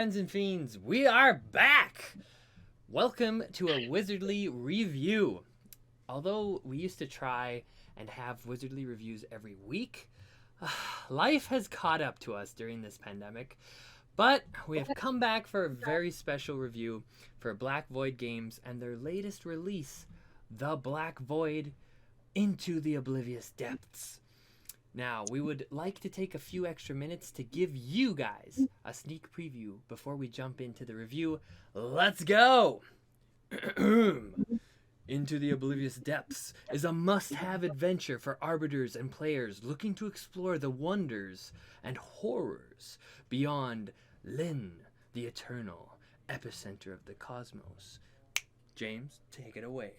Friends and Fiends, we are back! Welcome to a Wizardly review. Although we used to try and have Wizardly reviews every week, life has caught up to us during this pandemic. But we have come back for a very special review for Black Void Games and their latest release, The Black Void Into the Oblivious Depths. Now, we would like to take a few extra minutes to give you guys a sneak preview before we jump into the review. Let's go! Into the Oblivious Depths is a must-have adventure for arbiters and players looking to explore the wonders and horrors beyond Lyn, the eternal epicenter of the cosmos. James, take it away.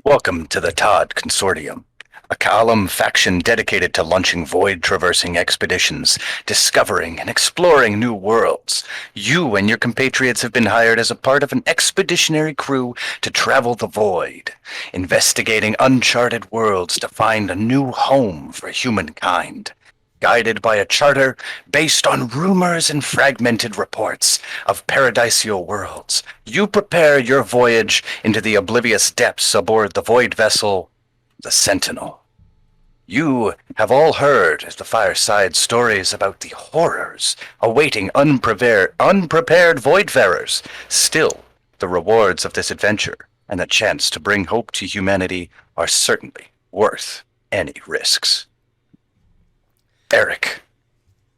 Welcome to the Todd Consortium, a column faction dedicated to launching void-traversing expeditions, discovering and exploring new worlds. You and your compatriots have been hired as a part of an expeditionary crew to travel the void, investigating uncharted worlds to find a new home for humankind. Guided by a charter based on rumors and fragmented reports of paradisial worlds, you prepare your voyage into the oblivious depths aboard the void vessel, the Sentinel. You have all heard the fireside stories about the horrors awaiting unprepared voidfarers. Still, the rewards of this adventure and the chance to bring hope to humanity are certainly worth any risks. Eric.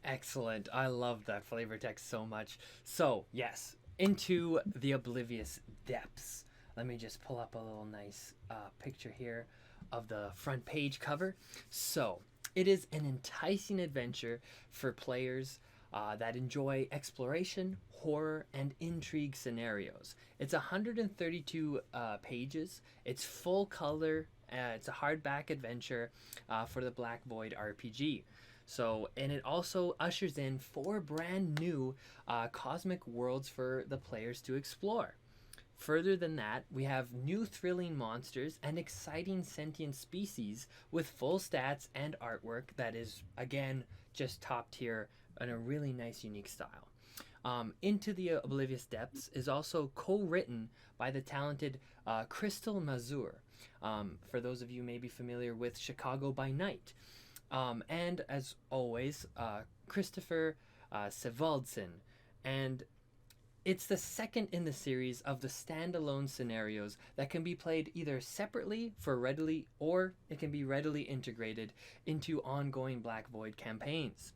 Excellent. I love that flavor text so much. So, yes, Into the Oblivious Depths. Let me just pull up a little nice picture here of the front page cover. So, it is an enticing adventure for players that enjoy exploration, horror, and intrigue scenarios. It's 132 pages. It's full color. It's a hardback adventure for the Black Void RPG. So, and it also ushers in 4 brand new cosmic worlds for the players to explore. Further than that, we have new thrilling monsters and exciting sentient species with full stats and artwork that is, again, just top tier in a really nice, unique style. Into the Oblivious Depths is also co-written by the talented Crystal Mazur. For those of you maybe familiar with Chicago by Night. And as always, Christopher Sevaldsen. And it's the second in the series of the standalone scenarios that can be played either separately or it can be readily integrated into ongoing Black Void campaigns.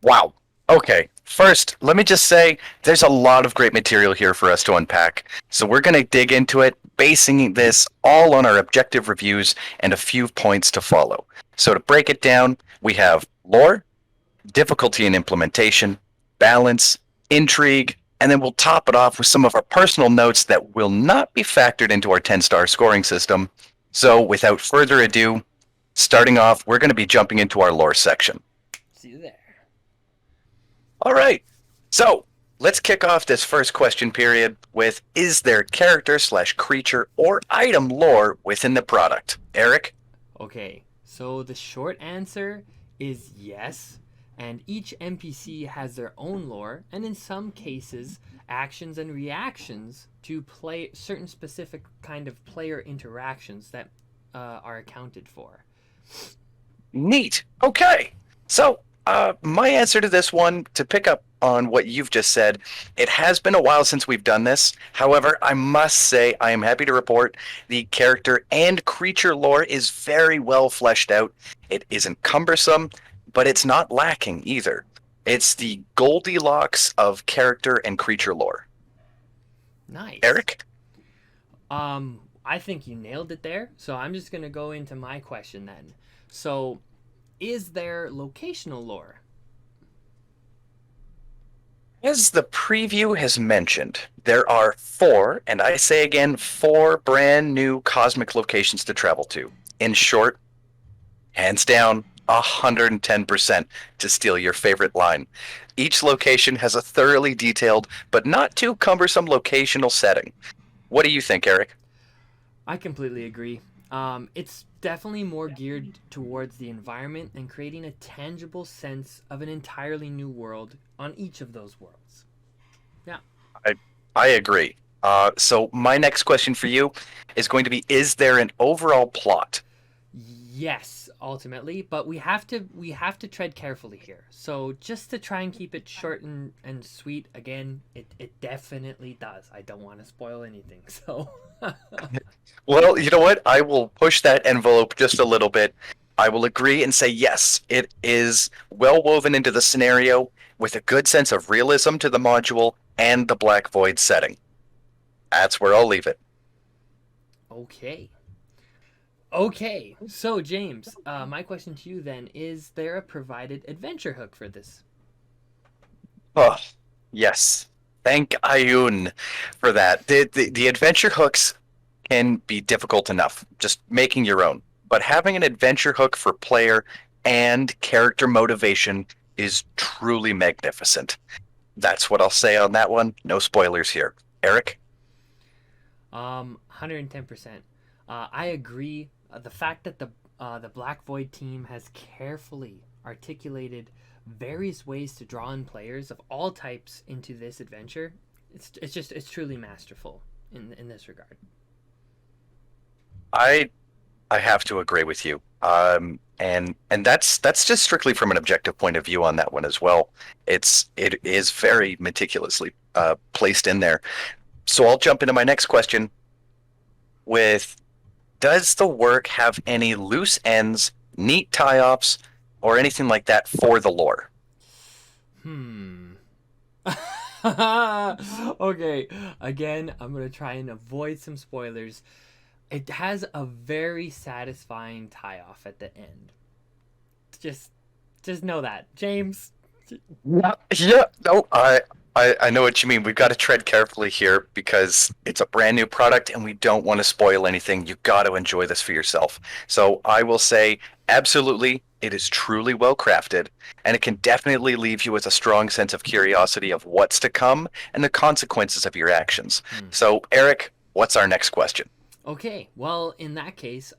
Wow. Okay, first, let me just say, there's a lot of great material here for us to unpack, so we're going to dig into it, basing this all on our objective reviews and a few points to follow. So to break it down, we have lore, difficulty in implementation, balance, intrigue, and then we'll top it off with some of our personal notes that will not be factored into our 10-star scoring system. So without further ado, starting off, we're going to be jumping into our lore section. See you there. All right, so let's kick off this first question period with, is there character/creature or item lore within the product? Eric? Okay, so the short answer is yes, and each NPC has their own lore, and in some cases, actions and reactions to play certain specific kind of player interactions that are accounted for. Neat. Okay, so my answer to this one, to pick up on what you've just said, it has been a while since we've done this. However, I must say I am happy to report the character and creature lore is very well fleshed out. It isn't cumbersome, but it's not lacking either. It's the Goldilocks of character and creature lore. Nice. Eric? I think you nailed it there, so I'm just going to go into my question then. So, is there locational lore? As the preview has mentioned, there are 4, and I say again, 4 brand new cosmic locations to travel to. In short, hands down, 110% to steal your favorite line. Each location has a thoroughly detailed, but not too cumbersome locational setting. What do you think, Eric? I completely agree. It's definitely more geared towards the environment and creating a tangible sense of an entirely new world on each of those worlds. Yeah. I I agree. So my next question for you is going to be: is there an overall plot? Yes, ultimately, but we have to tread carefully here. So just to try and keep it short and sweet, again, it definitely does. I don't want to spoil anything. So Well, you know what? I will push that envelope just a little bit. I will agree and say yes, it is well woven into the scenario with a good sense of realism to the module and the Black Void setting. That's where I'll leave it. okay. Okay. So James, my question to you then is there a provided adventure hook for this? Oh, yes. Thank Ayun for that. The adventure hooks can be difficult enough, just making your own. But having an adventure hook for player and character motivation is truly magnificent. That's what I'll say on that one. No spoilers here. Eric? 110%. I agree. The fact that the Black Void team has carefully articulated various ways to draw in players of all types into this adventure, it's truly masterful in this regard. I I have to agree with you. And that's just strictly from an objective point of view on that one as well. It is very meticulously placed in there. So I'll jump into my next question with: does the work have any loose ends, neat tie-offs, or anything like that for the lore? Hmm. Okay. Again, I'm gonna try and avoid some spoilers. It has a very satisfying tie off at the end. Just just know that. James. Yeah, yeah, no, I know what you mean. We've got to tread carefully here because it's a brand new product and we don't want to spoil anything. You got to enjoy this for yourself. So I will say, absolutely, it is truly well crafted, and it can definitely leave you with a strong sense of curiosity of what's to come and the consequences of your actions. Hmm. So, Eric, what's our next question? Okay, well, in that case,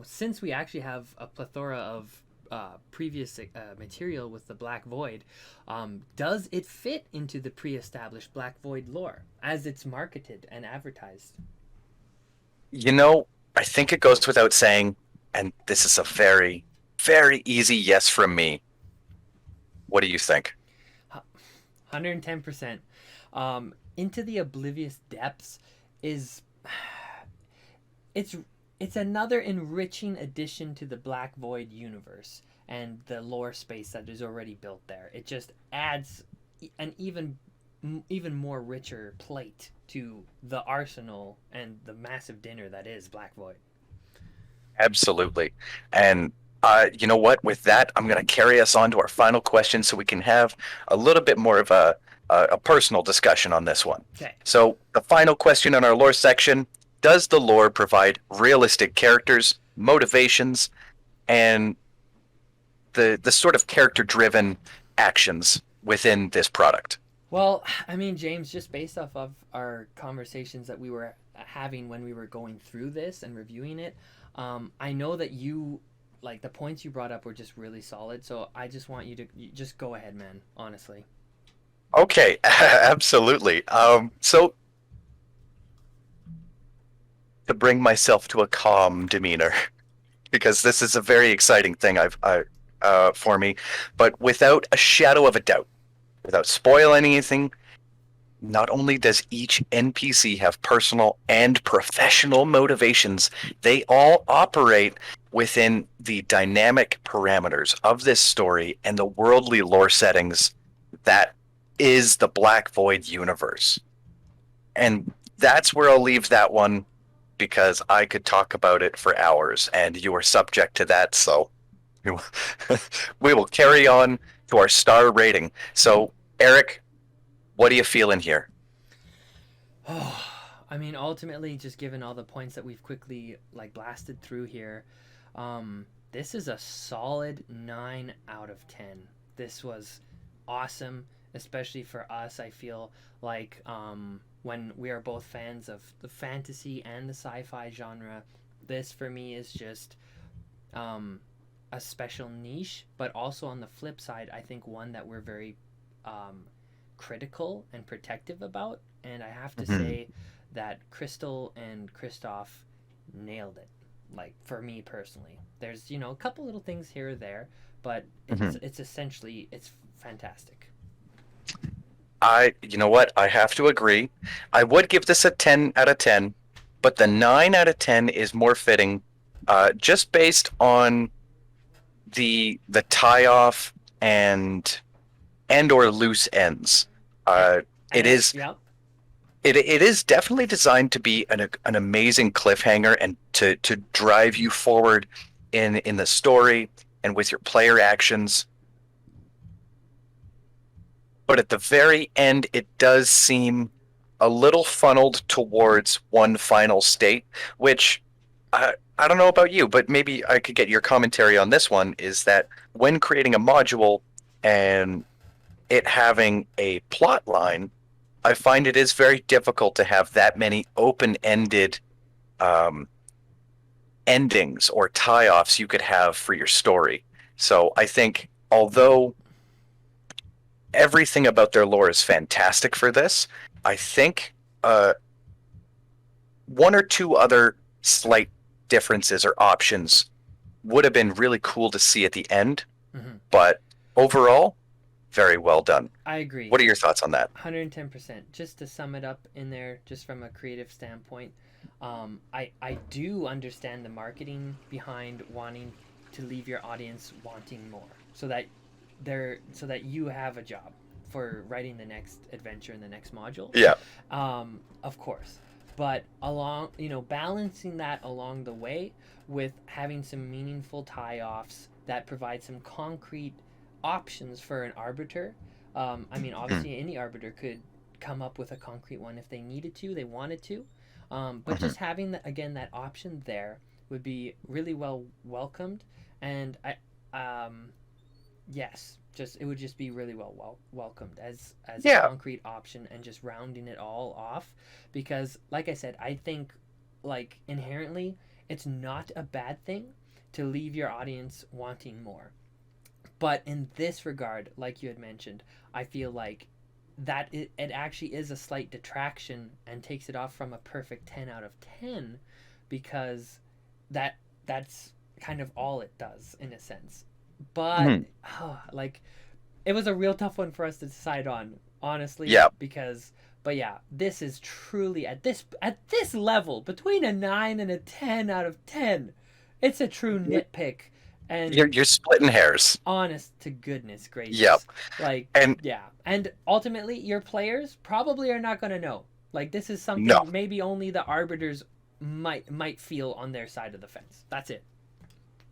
since we actually have a plethora of previous material with the Black Void, does it fit into the pre-established Black Void lore as it's marketed and advertised? You know, I think it goes without saying, and this is a very, very easy yes from me. What do you think? 110%. Into the Oblivious Depths is it's it's another enriching addition to the Black Void universe and the lore space that is already built there. It just adds an even more richer plate to the arsenal and the massive dinner that is Black Void. Absolutely. And you know what? With that, I'm going to carry us on to our final question so we can have a little bit more of a personal discussion on this one. Okay. So, the final question in our lore section: does the lore provide realistic characters, motivations, and the sort of character driven actions within this product? Well, I mean, James, just based off of our conversations that we were having when we were going through this and reviewing it, I know that like the points you brought up were just really solid. So I just want you just go ahead, man. Honestly. Okay, absolutely. So, to bring myself to a calm demeanor, because this is a very exciting thing for me, but without a shadow of a doubt, without spoiling anything, not only does each NPC have personal and professional motivations, they all operate within the dynamic parameters of this story and the worldly lore settings that is the Black Void universe. And that's where I'll leave that one because I could talk about it for hours and you are subject to that. So we will carry on to our star rating. So, Eric, what do you feel in here? Oh, I mean, ultimately, just given all the points that we've quickly like blasted through here, this is a solid 9 out of 10. This was awesome, especially for us. I feel like when we are both fans of the fantasy and the sci-fi genre, This for me is just um, a special niche, but also on the flip side, I think one that we're very um, critical and protective about. And I have to Hmm. say that Crystal and Christoph nailed it. Like for me personally, there's a couple little things here or there, but Hmm. it's essentially it's fantastic. You know what? I have to agree. I would give this a 10 out of 10, but the 9 out of 10 is more fitting, just based on the tie off and or loose ends. And, Uh, it and is yeah, it is definitely designed to be an amazing cliffhanger and to drive you forward in the story and with your player actions. But at the very end, it does seem a little funneled towards one final state, which I don't know about you, but maybe I could get your commentary on this one. Is that when creating a module and it having a plot line, I find it is very difficult to have that many open-ended um, endings or tie-offs you could have for your story. So I think although everything about their lore is fantastic for this, I think uh, one or two other slight differences or options would have been really cool to see at the end. hmm But overall, very well done. I agree. What are your thoughts on that? 110%. Just to sum it up in there, just from a creative standpoint, I do understand the marketing behind wanting to leave your audience wanting more, so that you have a job for writing the next adventure in the next module. Yeah. Of course, but along balancing that along the way with having some meaningful tie-offs that provide some concrete options for an arbiter. I mean, Mm-hmm. obviously, any arbiter could come up with a concrete one if they needed to, they wanted to. But just having again that option there would be really well welcomed, and yes, just it would just be really welcomed as a Yeah. concrete option and just rounding it all off, because like I said, I think like inherently it's not a bad thing to leave your audience wanting more, but in this regard, like you had mentioned, I feel like it actually is a slight detraction and takes it off from a perfect 10 out of 10, because that's kind of all it does in a sense. But Mm-hmm. like it was a real tough one for us to decide on, honestly, Yeah. because but yeah, this is truly at this level between a 9 and a 10 out of 10. It's a true nitpick, and You're splitting hairs. honest to goodness Yep. gracious. Like, And yeah. And ultimately, your players probably are not going to know. Like, this is no, something maybe only the arbiters might feel on their side of the fence. That's it.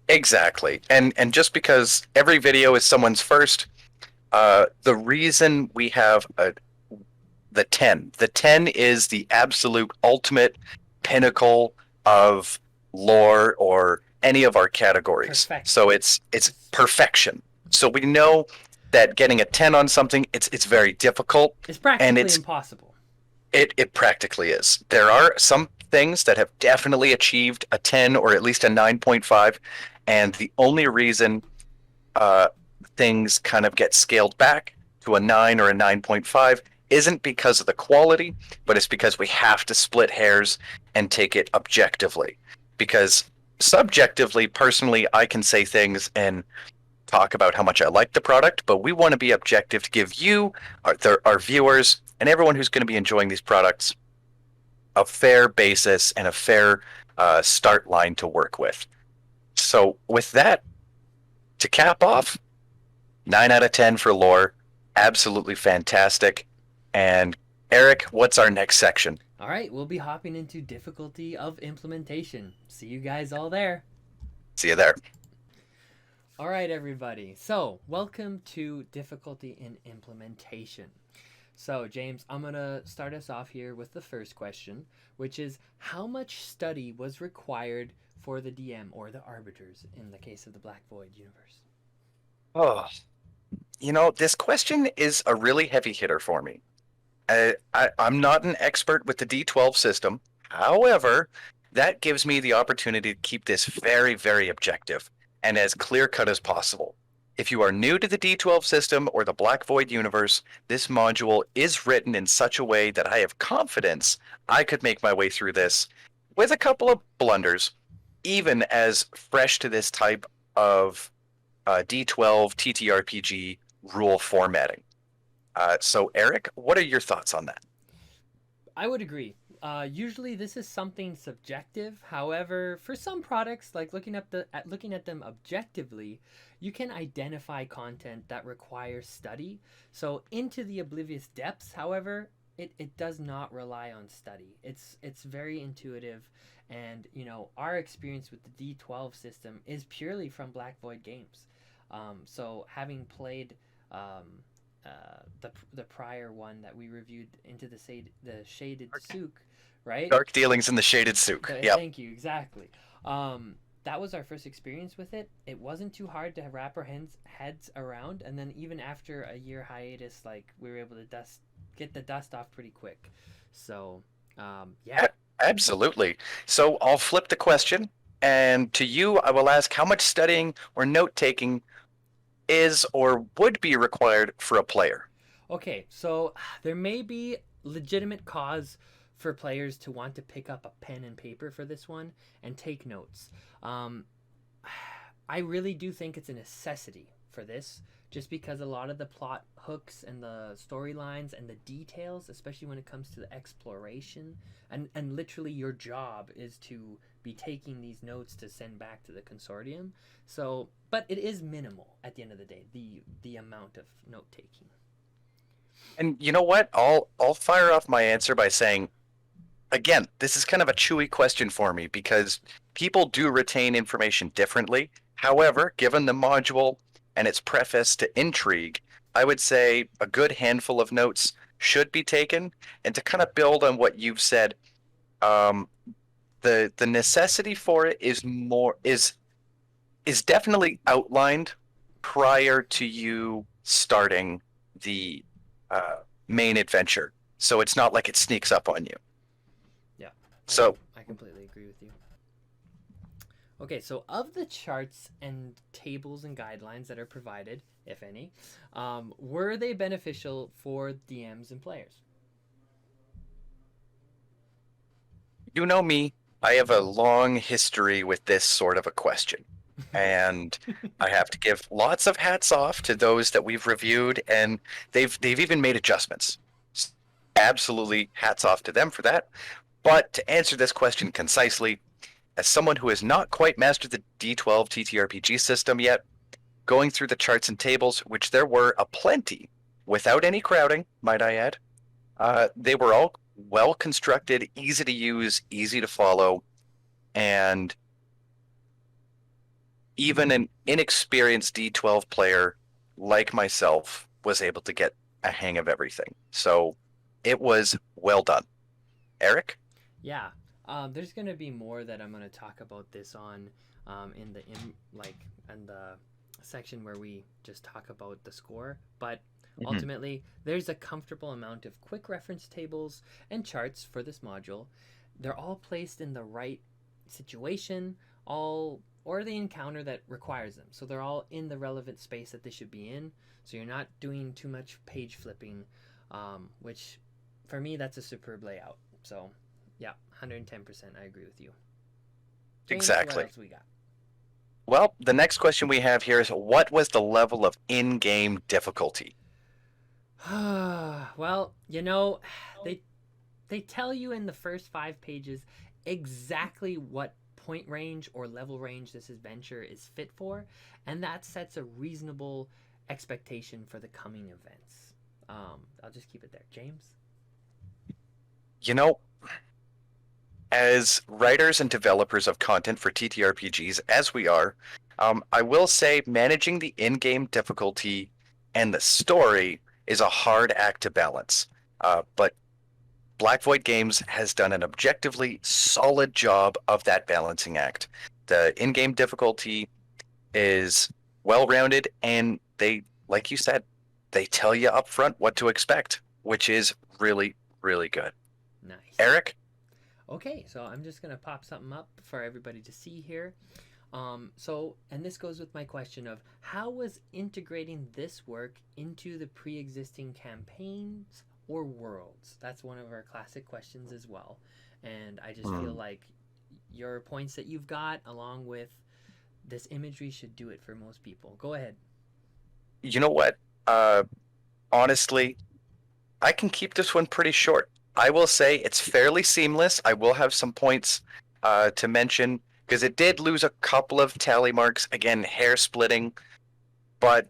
exactly. And just because every video is someone's first, the reason we have the 10 is the absolute ultimate pinnacle of lore or any of our categories. So Perfection. it's perfection. So we know that getting a 10 on something, it's very difficult, It's and practically impossible. it practically is. There are some things that have definitely achieved a 10 or at least a 9.5, and the only reason uh, things kind of get scaled back to a 9 or a 9.5 isn't because of the quality, but it's because we have to split hairs and take it objectively. Because subjectively, personally, I can say things and talk about how much I like the product, but we want to be objective to give you, our viewers, and everyone who's going to be enjoying these products a fair basis and a fair start line to work with. So, with that, to cap off, 9 out of 10 for lore. Absolutely fantastic. And Eric, what's our next section? All right, we'll be hopping into difficulty of implementation. See you guys all there. See you there. All right, everybody. So, welcome to difficulty in implementation. So, James, I'm going to start us off here with the first question, which is how much study was required for the DM or the arbiters in the case of the Black Void universe? Oh, this question is a really heavy hitter for me. I'm not an expert with the D12 system. However, that gives me the opportunity to keep this very, very objective and as clear cut as possible. If you are new to the D12 system or the Black Void universe, this module is written in such a way that I have confidence I could make my way through this with a couple of blunders, even as fresh to this type of D12 TTRPG rule formatting. So, Eric, what are your thoughts on that? I would agree. Usually, this is something subjective. However, for some products, like looking at them objectively, you can identify content that requires study. So, into the Oblivious Depths, however, it does not rely on study. It's very intuitive, and our experience with the D12 system is purely from Black Void games. So, having played the prior one that we reviewed, into the shaded souk, right? Dark Dealings in the Shaded Souk. Yep. Thank you, exactly. That was our first experience with it. It wasn't too hard to wrap our heads around, and then even after a year hiatus, like, we were able to get the dust off pretty quick. So yeah. Absolutely. So I'll flip the question, and to you, I will ask how much studying or note taking is or would be required for a player. Okay, so there may be legitimate cause for players to want to pick up a pen and paper for this one and take notes. Um, I really do think it's a necessity for this, just because a lot of the plot hooks and the storylines and the details, especially when it comes to the exploration, and literally your job is to be taking these notes to send back to the consortium. So, but it is minimal at the end of the day, the amount of note taking. And you know what? I'll fire off my answer by saying, again, this is kind of a chewy question for me because people do retain information differently. However, given the module and its preface to Intrigue, I would say a good handful of notes should be taken. And to kind of build on what you've said, um, the necessity for it is definitely outlined prior to you starting the main adventure. So it's not like it sneaks up on you. Yeah. So I completely agree with you. Okay, so of the charts and tables and guidelines that are provided, if any, were they beneficial for DMs and players? you know me, I have a long history with this sort of a question. And I have to give lots of hats off to those that we've reviewed, and they've even made adjustments. Absolutely hats off to them for that. But to answer this question concisely, as someone who has not quite mastered the D12 TTRPG system yet, going through the charts and tables, which there were aplenty, without any crowding, might I add, they were all well constructed, easy to use, easy to follow, and even an inexperienced D12 player like myself was able to get a hang of everything. So it was well done. Eric? Yeah. There's gonna be more that I'm gonna talk about this on, in the section where we just talk about the score. But ultimately, there's a comfortable amount of quick reference tables and charts for this module. They're all placed in the right situation, or the encounter that requires them. So they're all in the relevant space that they should be in. So you're not doing too much page flipping, which for me, that's a superb layout. So yeah, 110%. I agree with you. James, Exactly. What else we got? Well, the next question we have here is what was the level of in game difficulty? Well, they tell you in the first 5 pages exactly what point range or level range this adventure is fit for, and that sets a reasonable expectation for the coming events. I'll just keep it there. James? You know, as writers and developers of content for TTRPGs, as we are, I will say managing the in game difficulty and the story is a hard act to balance. But Black Void Games has done an objectively solid job of that balancing act. The in game difficulty is well rounded, and they, like you said, they tell you up front what to expect, which is really, really good. Nice. Eric? Okay, so I'm just gonna pop something up for everybody to see here. And this goes with my question of how was integrating this work into the pre-existing campaigns or worlds? That's one of our classic questions as well. And I just feel Hmm. like your points that you've got, along with this imagery, should do it for most people. Go ahead. You know what? Uh, Honestly, I can keep this one pretty short. I will say it's fairly seamless. I will have some points to mention because it did lose a couple of tally marks. Again, hair splitting, but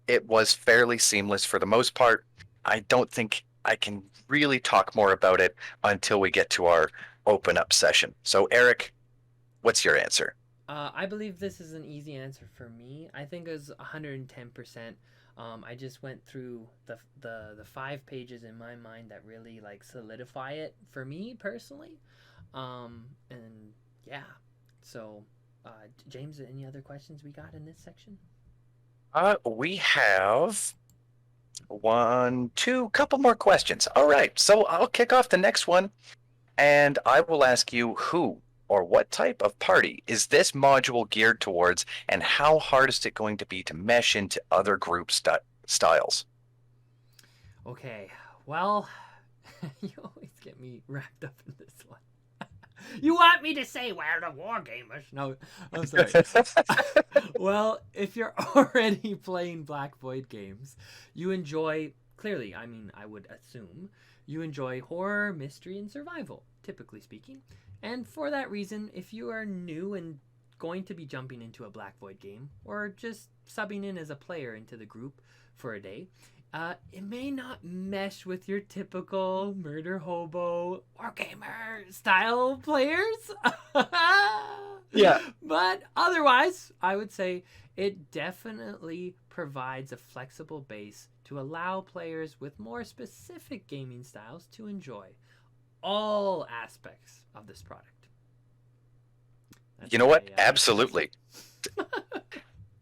it was fairly seamless for the most part. I don't think I can really talk more about it until we get to our open up session. So, Eric, what's your answer? I believe this is an easy answer for me. I think it was 110%. I just went through the 5 pages in my mind that really like solidify it for me personally. And yeah, so James, any other questions we got in this section? We have one, two, couple more questions. All right, so I'll kick off the next one. And I will ask you who or what type of party is this module geared towards, and how hard is it going to be to mesh into other group styles? Okay, well, you always get me wrapped up in this one. You want me to say, well, the war gamers? No, I'm sorry. Well, if you're already playing Black Void games, you enjoy, clearly, I mean, I would assume, you enjoy horror, mystery, and survival, typically speaking. And for that reason, if you are new and going to be jumping into a Black Void game, or just subbing in as a player into the group for a day, it may not mesh with your typical murder hobo wargamer style players. Yeah. But otherwise, I would say it definitely provides a flexible base to allow players with more specific gaming styles to enjoy all aspects of this product. You That's know my what? Absolutely.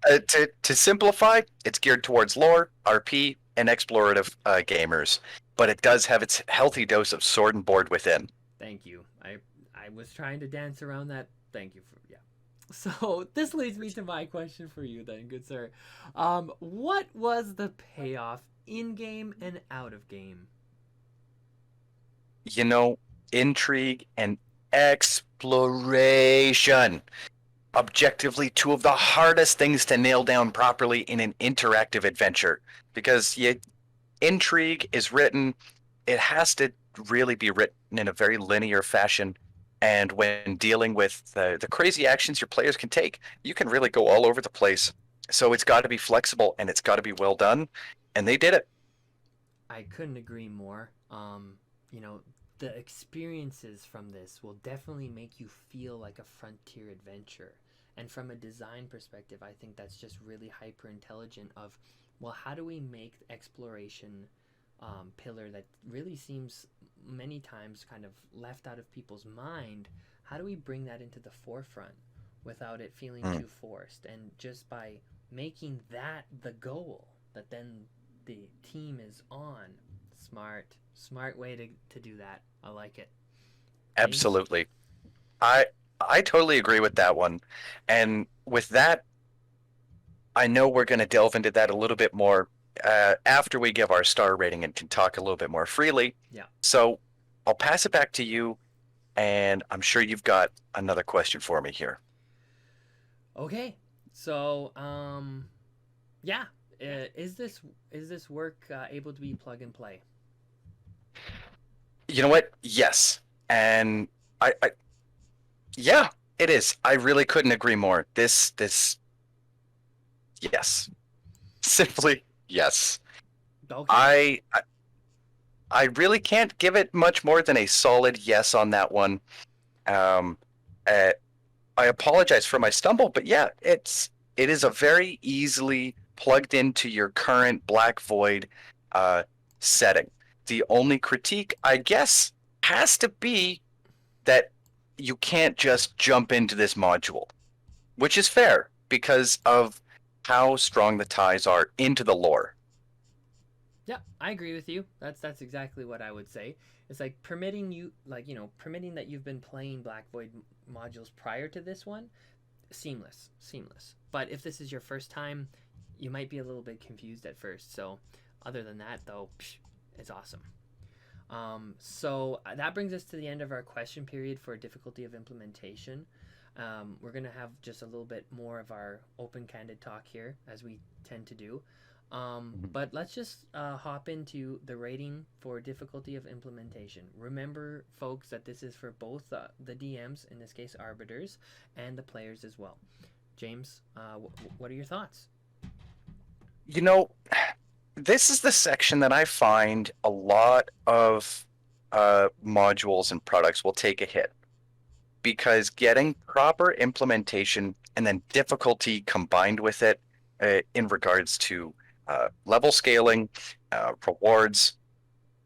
answer. To simplify, it's geared towards lore, RP, and explorative gamers, but it does have its healthy dose of sword and board within. Thank you. I was trying to dance around that. Thank you for yeah. So this leads me to my question for you then, good sir. What was the payoff in game and out of game? You know, intrigue and exploration. Objectively, two of the hardest things to nail down properly in an interactive adventure because intrigue is written, it has to really be written in a very linear fashion. And when dealing with the crazy actions your players can take, you can really go all over the place. So it's got to be flexible and it's got to be well done. And they did it. I couldn't agree more. You know, the experiences from this will definitely make you feel like a frontier adventure. And from a design perspective, I think that's just really hyper intelligent of, well, how do we make exploration pillar that really seems many times kind of left out of people's mind? How do we bring that into the forefront without it feeling Mm, too forced? And just by making that the goal that then the team is on. Smart way to do that. I like it. James? absolutely. I I totally agree with that one. And with that, I know we're going to delve into that a little bit more after we give our star rating and can talk a little bit more freely. Yeah. So I'll pass it back to you, and I'm sure you've got another question for me here. Okay. So, yeah. Is this work able to be plug and play? You know what? Yes. And I yeah, it is. I really couldn't agree more. Yes. Simply yes. Okay. I I really can't give it much more than a solid yes on that one. Um, uh, I apologize for my stumble, but yeah, it is a very easily plugged into your current Black Void uh, setting. The only critique, I guess, has to be that you can't just jump into this module, which is fair because of how strong the ties are into the lore. Yeah, I agree with you. That's exactly what I would say. It's like permitting you, like, permitting that you've been playing Black Void modules prior to this one. Seamless, seamless. But if this is your first time, you might be a little bit confused at first. So other than that, though, it's awesome. So that brings us to the end of our question period for difficulty of implementation. We're going to have just a little bit more of our open, candid talk here, as we tend to do. But let's just hop into the rating for difficulty of implementation. Remember, folks, that this is for both the DMs, in this case arbiters, and the players as well. James, what are your thoughts? You know, this is the section that I find a lot of modules and products will take a hit, because getting proper implementation and then difficulty combined with it in regards to level scaling, rewards,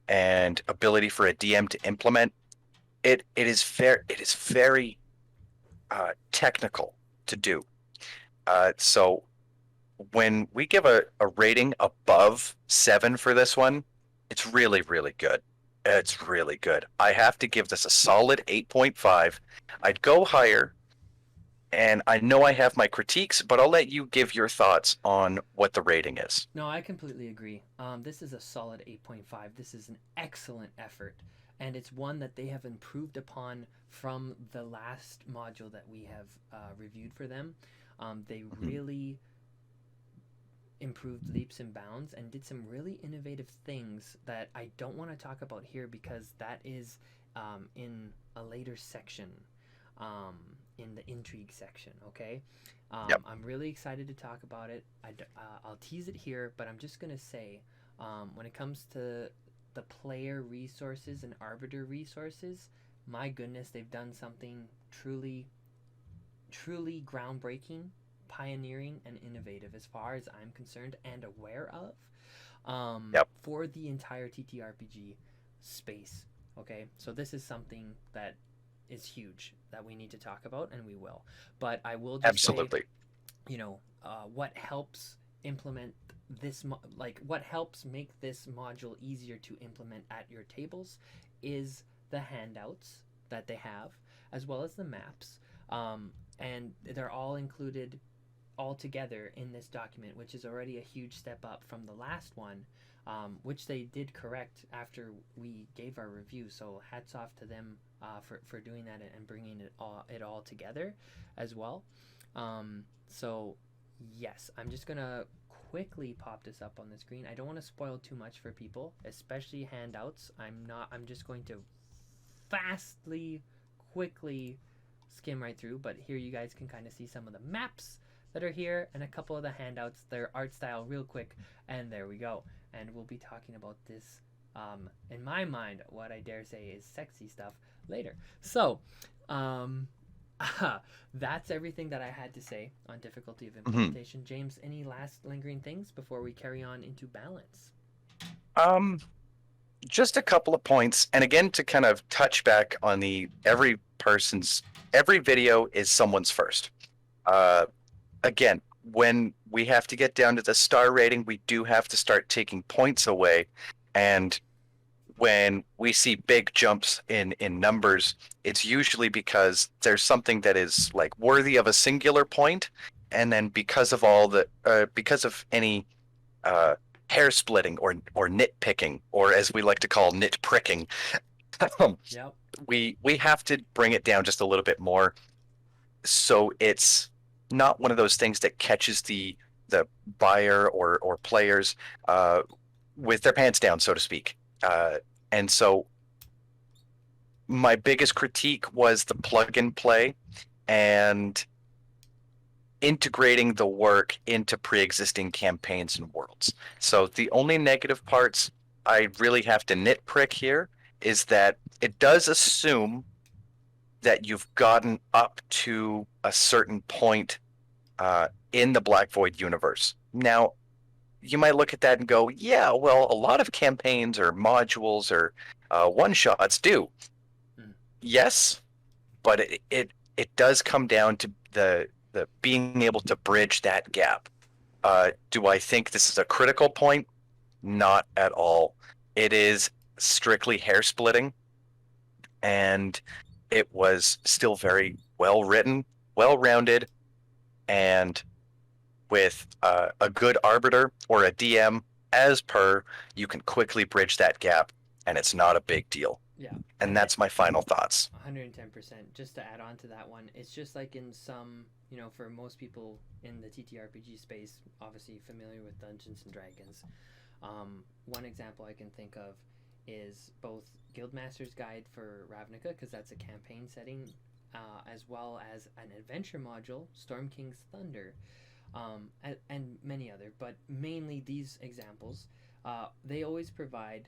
and ability for a DM to implement it is very technical to do. So when we give a rating above 7 for this one, it's really, really good. It's really good. I have to give this a solid 8.5. I'd go higher, and I know I have my critiques, but I'll let you give your thoughts on what the rating is. No, I completely agree. This is a solid 8.5. This is an excellent effort, and it's one that they have improved upon from the last module that we have reviewed for them. They really improved leaps and bounds and did some really innovative things that I don't want to talk about here, because that is in a later section, in the Intrigue section, okay? Yep. I'm really excited to talk about it. I'll tease it here, but I'm just going to say, when it comes to the player resources and arbiter resources, my goodness, they've done something truly, truly groundbreaking, pioneering, and innovative as far as I'm concerned and aware of, Yep. for the entire TTRPG space. Okay, so this is something that is huge that we need to talk about, and we will. But I will just Absolutely. say, what helps implement this, what helps make this module easier to implement at your tables is the handouts that they have, as well as the maps. And they're all included all together in this document, which is already a huge step up from the last one, which they did correct after we gave our review. So hats off to them for doing that and bringing it all together as well. So yes, I'm just gonna quickly pop this up on the screen. I don't want to spoil too much for people, especially handouts. I'm just going to quickly skim right through, but here you guys can kind of see some of the maps that are here and a couple of the handouts, their art style real quick, and there we go. And we'll be talking about this, in my mind, what I dare say is sexy stuff later. So that's everything that I had to say on difficulty of implementation. James, any last lingering things before we carry on into balance? Just a couple of points, and again, to kind of touch back on every video is someone's first. Again, when we have to get down to the star rating, we do have to start taking points away, and when we see big jumps in numbers, it's usually because there's something that is like worthy of a singular point, and then because of any hair splitting or nitpicking, or as we like to call nitpricking, Yep. we have to bring it down just a little bit more, so it's not one of those things that catches the buyer or players with their pants down, so to speak. And so my biggest critique was the plug and play and integrating the work into pre-existing campaigns and worlds. So the only negative parts I really have to nitpick here is that it does assume that you've gotten up to a certain point in the Black Void universe. Now, you might look at that and go, yeah, well, a lot of campaigns or modules or one-shots do. Yes, but it does come down to the being able to bridge that gap. Do I think this is a critical point? Not at all. It is strictly hair splitting, and it was still very well written, well rounded, and with a good arbiter or a DM as per, you can quickly bridge that gap, and it's not a big deal. Yeah. And that's my final thoughts. 110%. Just to add on to that one, it's just like in some, for most people in the TTRPG space, obviously familiar with Dungeons and Dragons. One example I can think of is both Guildmaster's Guide for Ravnica, because that's a campaign setting, as well as an adventure module, Storm King's Thunder, and many other. But mainly these examples, they always provide,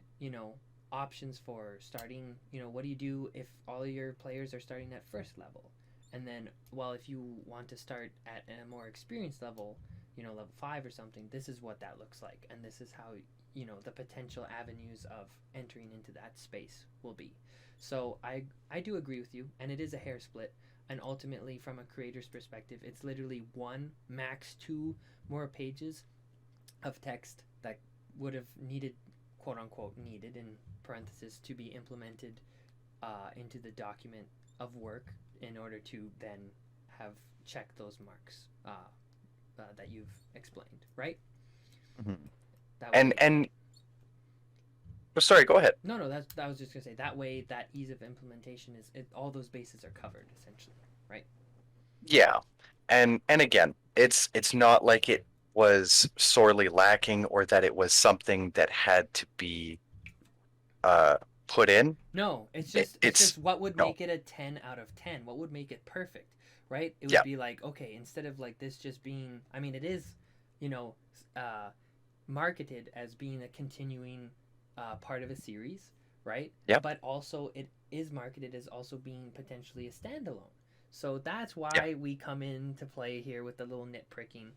options for starting. What do you do if all your players are starting at first level? And then, well, if you want to start at a more experienced level, level 5 or something, this is what that looks like. And this is how, the potential avenues of entering into that space will be. So I do agree with you, and it is a hair split. And ultimately, from a creator's perspective, it's literally 1, max 2 more pages of text that would have needed, quote unquote, needed in parentheses, to be implemented into the document of work in order to then have checked those marks that you've explained, right? Mm-hmm. That way, And oh, sorry, go ahead. no, that I was just gonna say, that way that ease of implementation all those bases are covered essentially, right? Yeah, and again, it's not like it was sorely lacking or that it was something that had to be put in. No, it's It, just it's what would no, make it a 10 out of 10? What would make it perfect, right? It would yeah, be like, okay, instead of like this just being, I mean, it is, you know, uh, marketed as being a continuing part of a series, right? yeah, But also it is marketed as also being potentially a standalone. So that's yeah, why we come into play here with the little nitpicking,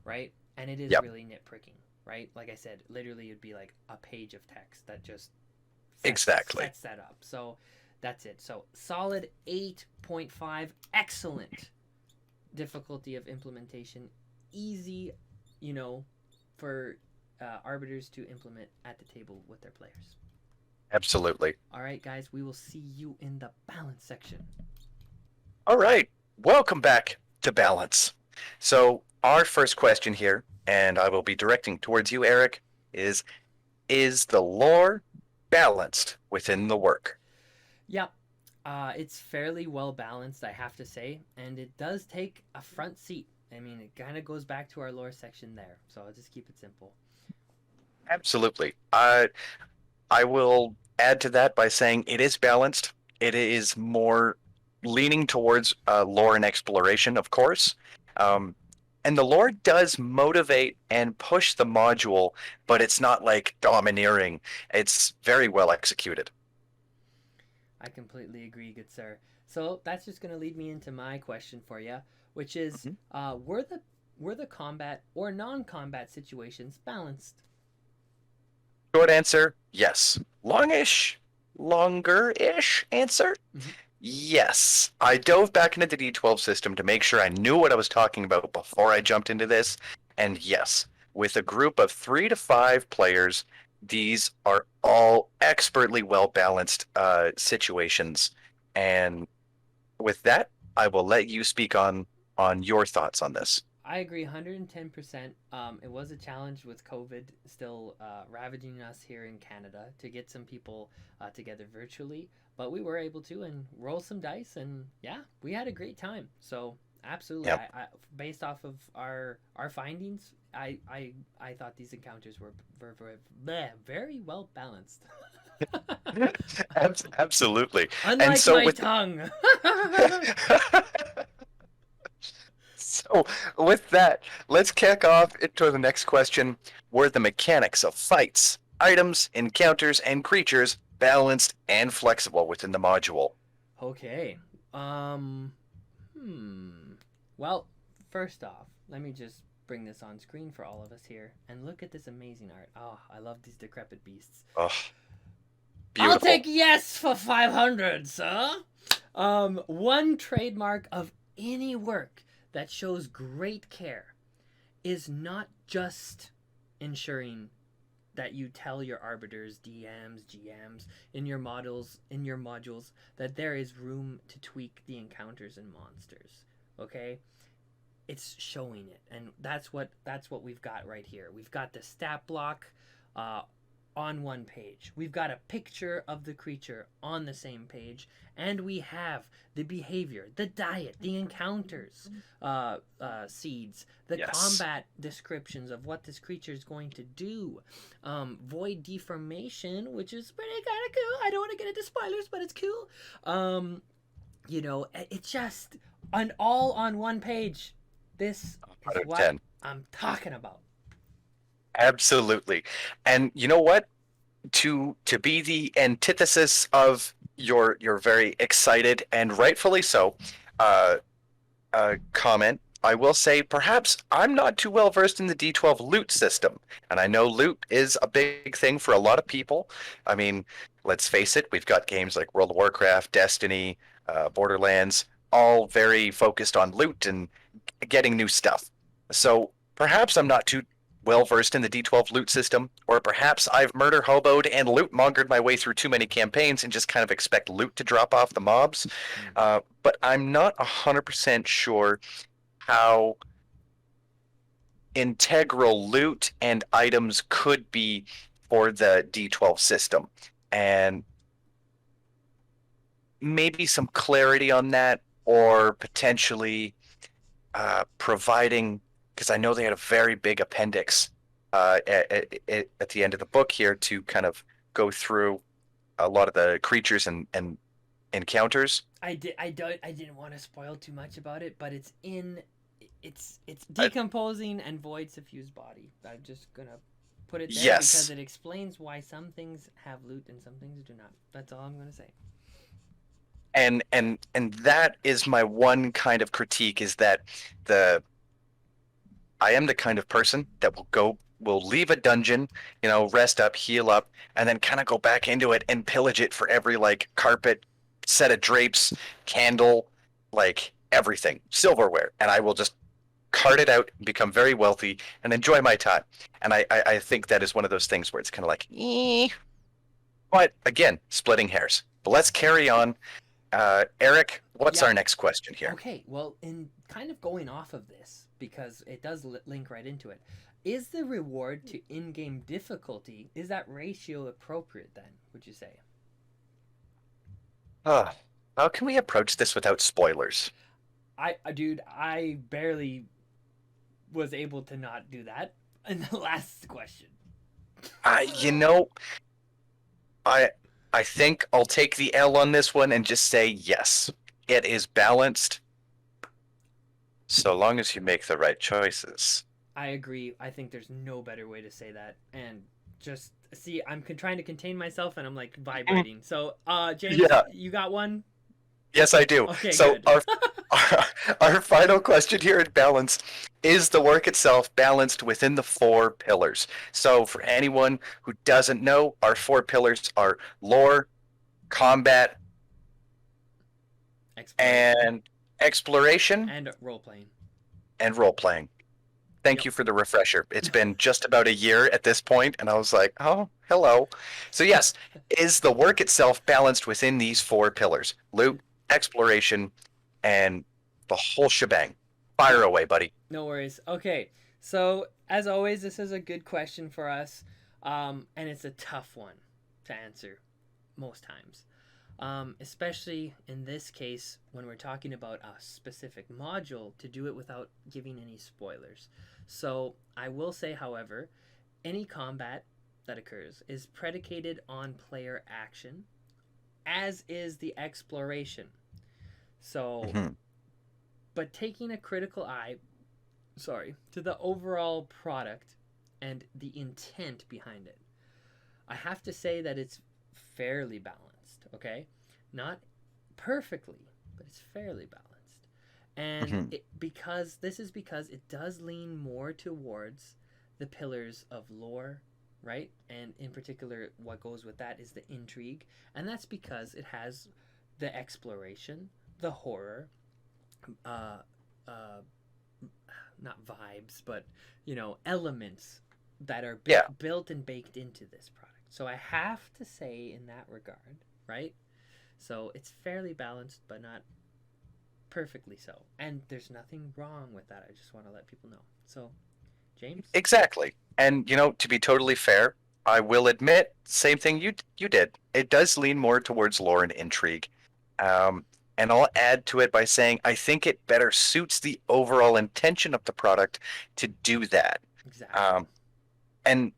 right? And it is yeah, really nitpicking, right? Like I said, literally it'd be like a page of text that just exactly. sets that up. So that's it. So solid 8.5, excellent difficulty of implementation, easy, for arbiters to implement at the table with their players. Absolutely. All right, guys, we will see you in the balance section. All right. Welcome back to Balance. So, our first question here, and I will be directing towards you, Eric, is the lore balanced within the work? Yeah, it's fairly well balanced, I have to say, and it does take a front seat. I mean, it kind of goes back to our lore section there, so I'll just keep it simple. Absolutely. I will add to that by saying it is balanced. It is more leaning towards lore and exploration, of course. Um, and the lore does motivate and push the module, but it's not like domineering. It's very well executed. I completely agree, good sir. So that's just going to lead me into my question for you, which is, Mhm. were the combat or non-combat situations balanced? Short answer, yes. Longish, longer-ish answer, Mm-hmm. yes. I dove back into the D12 system to make sure I knew what I was talking about before I jumped into this. And yes, with a group of 3 to 5 players, these are all expertly well balanced situations. And with that, I will let you speak on your thoughts on this. I agree 110%. It was a challenge with COVID still ravaging us here in Canada to get some people together virtually, but we were able to and roll some dice, and yeah, we had a great time. So absolutely, Yep. based off of our findings, I thought these encounters were very well balanced. Absolutely. And Unlike so my with tongue. so with that, let's kick off into the next question. Were the mechanics of fights, items, encounters, and creatures balanced and flexible within the module? Okay. Um. Well, first off, let me just bring this on screen for all of us here and look at this amazing art. Oh, I love these decrepit beasts. Oh, I'll beautiful. take yes for 500, sir. One trademark of any work that shows great care is not just ensuring that you tell your arbiters, DMs, GMs in your modules that there is room to tweak the encounters and monsters. Okay? It's showing it, and that's what we've got right here. We've got the stat block on one page. We've got a picture of the creature on the same page, and we have the behavior, the diet, the encounters, seeds, the combat descriptions of what this creature is going to do, void deformation, which is pretty kind of cool. I don't want to get into spoilers, but it's cool. It's just all on one page. This is what I'm talking about. Absolutely. And you know what? To be the antithesis of your very excited and rightfully so comment, I will say perhaps I'm not too well versed in the D12 loot system. And I know loot is a big thing for a lot of people. I mean, let's face it, we've got games like World of Warcraft, Destiny, Borderlands, all very focused on loot and getting new stuff. So perhaps I'm not too well versed in the D12 loot system, or perhaps I've murder hoboed and loot mongered my way through too many campaigns and just kind of expect loot to drop off the mobs. But I'm not 100% sure how integral loot and items could be for the D12 system. And maybe some clarity on that, or potentially providing, because I know they had a very big appendix at the end of the book here to kind of go through a lot of the creatures and encounters. I didn't want to spoil too much about it, but it's decomposing and void suffused body. I'm just gonna put it there because it explains why some things have loot and some things do not. That's all I'm gonna say. And that is my one kind of critique, is that I am the kind of person that will leave a dungeon, rest up, heal up, and then kind of go back into it and pillage it for every carpet, set of drapes, candle, everything, silverware, and I will just cart it out, become very wealthy, and enjoy my time. And I think that is one of those things where it's kind of but again, splitting hairs. But let's carry on. Eric, what's our next question here? Okay, well, in kind of going off of this, because it does link right into it, is the reward to in-game difficulty, is that ratio appropriate then, would you say? How can we approach this without spoilers? I barely was able to not do that in the last question. I think I'll take the L on this one and just say yes. It is balanced, so long as you make the right choices. I agree. I think there's no better way to say that. And just see, I'm trying to contain myself, and I'm vibrating. So, James, you got one? Yes, I do. Okay, so good. our final question here at Balance is the work itself balanced within the 4 pillars. So for anyone who doesn't know, our 4 pillars are lore, combat, exploration, and role-playing. Thank you for the refresher. It's been just about a year at this point, and I was like, oh, hello. So yes, is the work itself balanced within these 4 pillars? Loot, exploration, and the whole shebang. Fire away, buddy. No worries. Okay, so as always, this is a good question for us, and it's a tough one to answer most times. Especially in this case when we're talking about a specific module, to do it without giving any spoilers. So I will say, however, any combat that occurs is predicated on player action, as is the exploration. So, but taking a critical eye, to the overall product and the intent behind it, I have to say that it's fairly balanced, okay? Not perfectly, but it's fairly balanced. And because it does lean more towards the pillars of lore, right? And in particular, what goes with that is the intrigue. And that's because it has the exploration, the horror, not vibes, but, elements that are Yeah, built and baked into this product. So I have to say in that regard, right? So it's fairly balanced, but not perfectly so. And there's nothing wrong with that. I just want to let people know. So, James? exactly. And to be totally fair, I will admit, same thing you did. It does lean more towards lore and intrigue. Um, and I'll add to it by saying I think it better suits the overall intention of the product to do that. Exactly. Um, and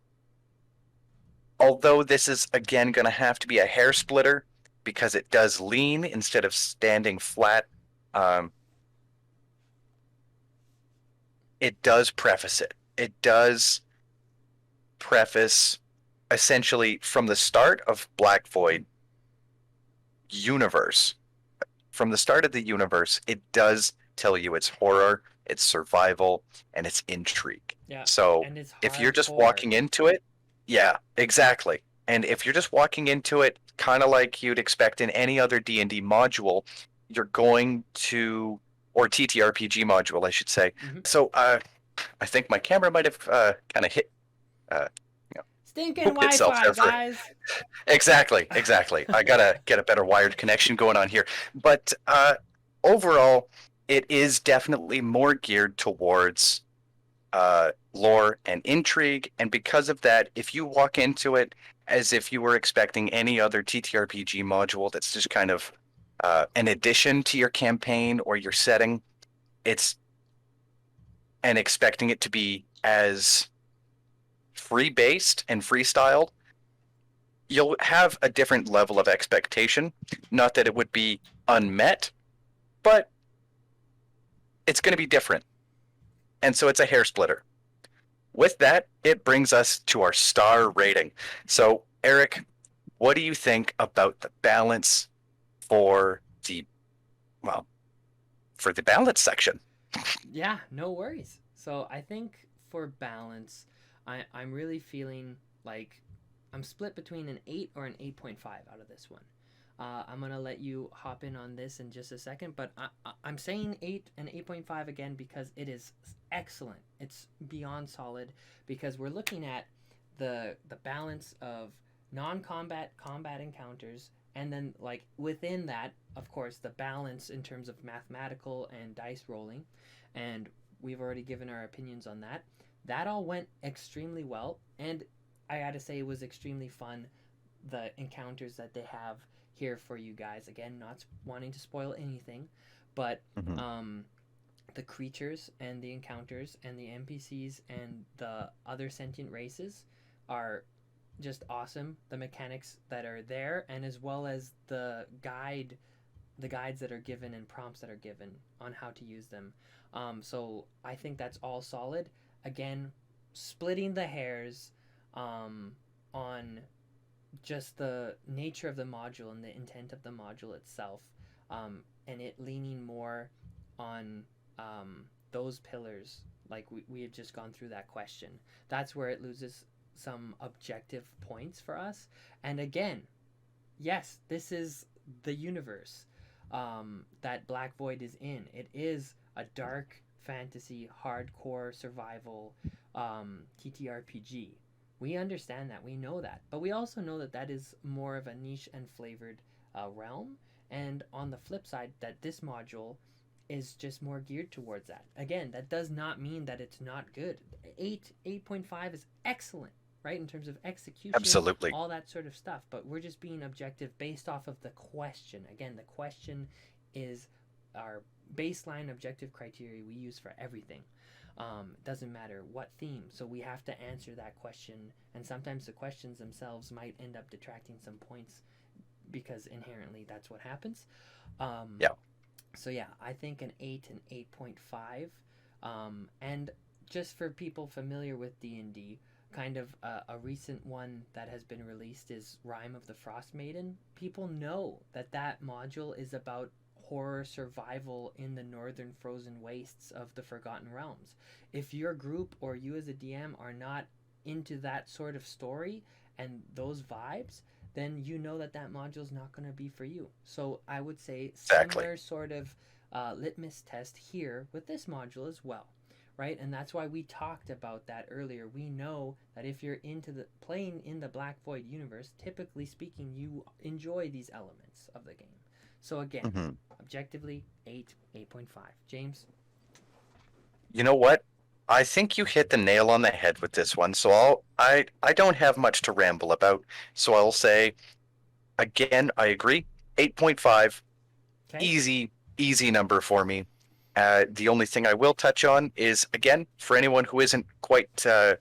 although this is again going to have to be a hair splitter because it does lean instead of standing flat, um, it does preface it. It does preface essentially from the start of Black Void universe. From the start of the universe, it does tell you it's horror, it's survival, and it's intrigue. Yeah. So And it's if you're just hardcore. walking into it, yeah, exactly. And if you're just walking into it, kind of like you'd expect in any other D&D module, you're going to, or TTRPG module, I should say. Mm-hmm. So I think my camera might have kind of hit, uh, you know, Stinking pooped itself Wi-Fi, there for guys. exactly, exactly. I gotta get a better wired connection going on here. But overall, it is definitely more geared towards lore and intrigue, and because of that, if you walk into it as if you were expecting any other TTRPG module that's just kind of an addition to your campaign or your setting, it's and expecting it to be as free based and freestyled, you'll have a different level of expectation. Not that it would be unmet, but it's going to be different. And so it's a hair splitter. With that, it brings us to our star rating. So, Eric, what do you think about the balance for the, well, for the balance section? Yeah, no worries. So I think for balance, I'm really feeling like I'm split between an 8 or an 8.5 out of this one. I'm going to let you hop in on this in just a second, but I'm saying 8 and 8.5 again because it is excellent. It's beyond solid because we're looking at the balance of non-combat combat encounters, and then like within that, of course, the balance in terms of mathematical and dice rolling, and we've already given our opinions on that. That all went extremely well, and I gotta say it was extremely fun. The encounters that they have here for you guys. Again, not wanting to spoil anything, but Mm-hmm. the creatures and the encounters and the NPCs and the other sentient races are just awesome. The mechanics that are there, and as well as the guides that are given and prompts that are given on how to use them. So I think that's all solid. Again, splitting the hairs on just the nature of the module and the intent of the module itself, and it leaning more on those pillars, like we have just gone through that question. That's where it loses some objective points for us. And again, yes, this is the universe that Black Void is in. It is a dark fantasy, hardcore survival TTRPG. We understand that. We know that. But we also know that that is more of a niche and flavored realm. And on the flip side, that this module is just more geared towards that. Again, that does not mean that it's not good. 8.5 is excellent, right? In terms of execution, Absolutely. all that sort of stuff. But we're just being objective based off of the question. Again, the question is our baseline objective criteria we use for everything. Doesn't matter what theme. So we have to answer that question. And sometimes the questions themselves might end up detracting some points because inherently that's what happens. Yeah. So yeah, I think an 8 and 8.5. And just for people familiar with D&D, kind of a recent one that has been released is Rime of the Frost Maiden. People know that that module is about horror survival in the northern frozen wastes of the Forgotten Realms. If your group or you as a DM are not into that sort of story and those vibes, then you know that that module is not going to be for you. So I would say Exactly. similar sort of litmus test here with this module as well, right? And that's why we talked about that earlier. We know that if you're into the playing in the Black Void universe, typically speaking, you enjoy these elements of the game. So again, Hmm. objectively 8.5. James? You know what? I think you hit the nail on the head with this one. So I don't have much to ramble about. So I'll say again, I agree. 8.5, Okay. easy number for me. The only thing I will touch on is again for anyone who isn't quite who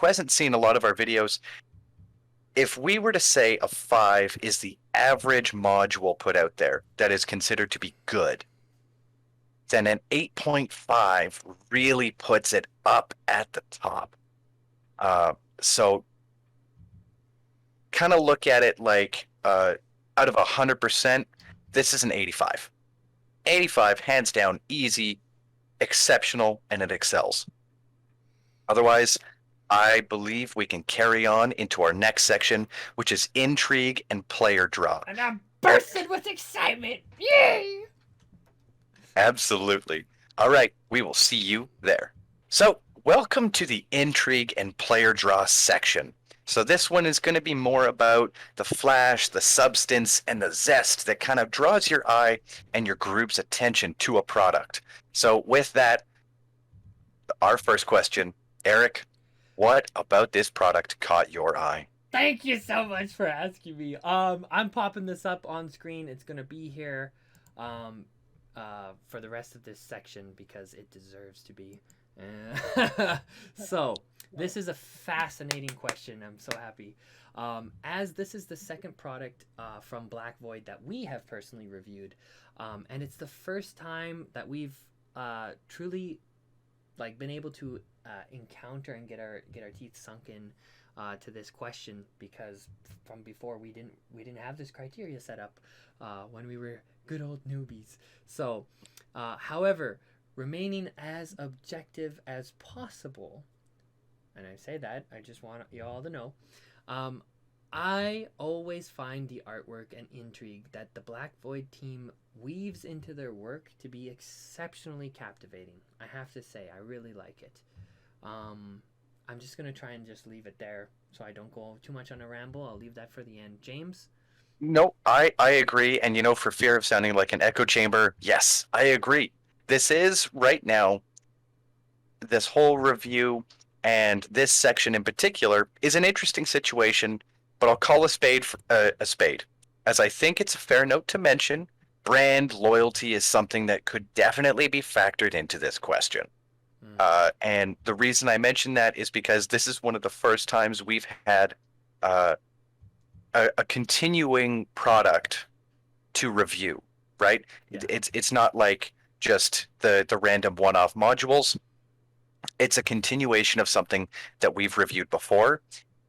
hasn't seen a lot of our videos. If we were to say a 5 is the average module put out there that is considered to be good, then an 8.5 really puts it up at the top. So kind of look at it like out of 100%, this is an 85. 85, hands down, easy, exceptional, and it excels. Otherwise, I believe we can carry on into our next section, which is intrigue and player draw. And I'm bursting with excitement! Yay! Absolutely. All right, we will see you there. So, welcome to the intrigue and player draw section. So, this one is going to be more about the flash, the substance, and the zest that kind of draws your eye and your group's attention to a product. So, with that, our first question, Eric, what about this product caught your eye? Thank you so much for asking me. I'm popping this up on screen. It's gonna be here, um, for the rest of this section because it deserves to be. So this is a fascinating question. I'm so happy. As this is the second product from Black Void that we have personally reviewed, and it's the first time that we've truly like been able to encounter and get our teeth sunk in to this question, because from before we didn't have this criteria set up when we were good old newbies. So, however, remaining as objective as possible, and I say that I just want you all to know, I always find the artwork and intrigue that the Black Void team weaves into their work to be exceptionally captivating. I have to say, I really like it. I'm just gonna try and just leave it there so I don't go too much on a ramble. I'll leave that for the end. James? No, I agree. And, for fear of sounding like an echo chamber, yes, I agree. This is right now, this whole review and this section in particular is an interesting situation, but I'll call a spade a spade. As I think it's a fair note to mention, brand loyalty is something that could definitely be factored into this question. And the reason I mention that is because this is one of the first times we've had uh, a continuing product to review, right? Yeah. It's not like just the random one-off modules. It's a continuation of something that we've reviewed before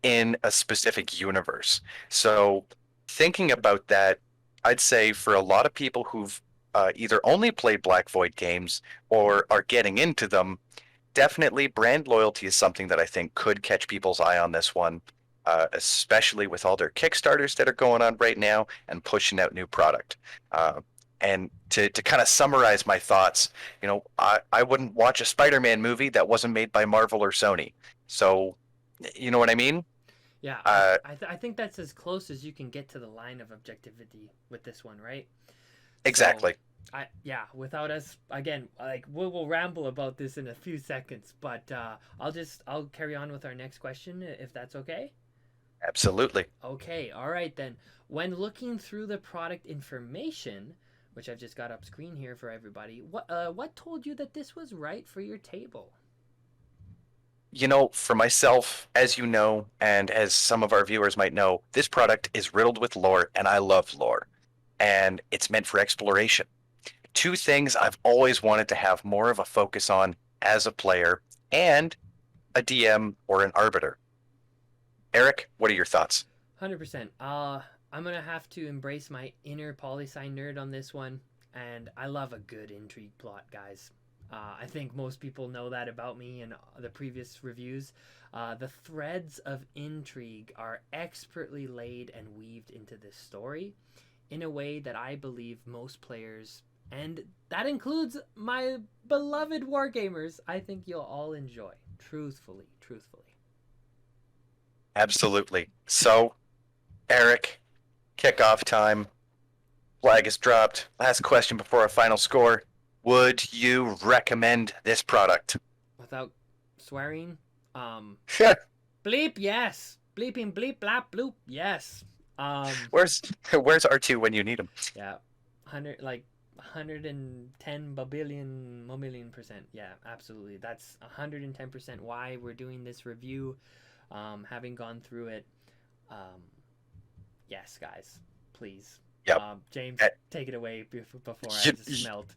in a specific universe. So thinking about that, I'd say for a lot of people who've either only played Black Void games or are getting into them, definitely brand loyalty is something that I think could catch people's eye on this one, especially with all their Kickstarters that are going on right now and pushing out new product. And to kind of summarize my thoughts, I wouldn't watch a Spider-Man movie that wasn't made by Marvel or Sony. So, you know what I mean? Yeah, I think that's as close as you can get to the line of objectivity with this one, right? Exactly. So, without us again, like we'll ramble about this in a few seconds, but I'll carry on with our next question if that's okay. Absolutely. Okay, all right then. When looking through the product information, which I've just got up screen here for everybody, what told you that this was right for your table? For myself, as you know, and as some of our viewers might know, this product is riddled with lore, and I love lore. And it's meant for exploration. Two things I've always wanted to have more of a focus on as a player and a DM or an arbiter. Eric, what are your thoughts? 100%. I'm gonna have to embrace my inner poli sci nerd on this one, and I love a good intrigue plot, guys. I think most people know that about me and the previous reviews. The threads of intrigue are expertly laid and weaved into this story in a way that I believe most players and that includes my beloved wargamers. I think you'll all enjoy. Truthfully. Absolutely. So, Eric, kickoff time. Flag is dropped. Last question before our final score. Would you recommend this product? Without swearing, Yeah. bleep, yes. Bleeping, bleep, blap, bloop, yes. Where's R2 when you need him? Yeah, 110 billion percent. Yeah, absolutely. That's 110% why we're doing this review. Having gone through it, yes, guys, please. Yep. James, take it away before I just smelt.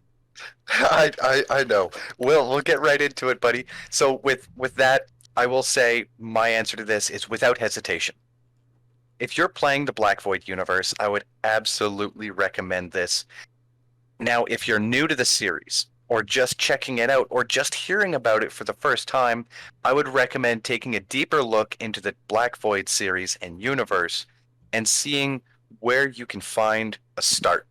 I know. We'll get right into it, buddy. So with that, I will say my answer to this is without hesitation. If you're playing the Black Void universe, I would absolutely recommend this. Now, if you're new to the series, or just checking it out, or just hearing about it for the first time, I would recommend taking a deeper look into the Black Void series and universe and seeing where you can find a start.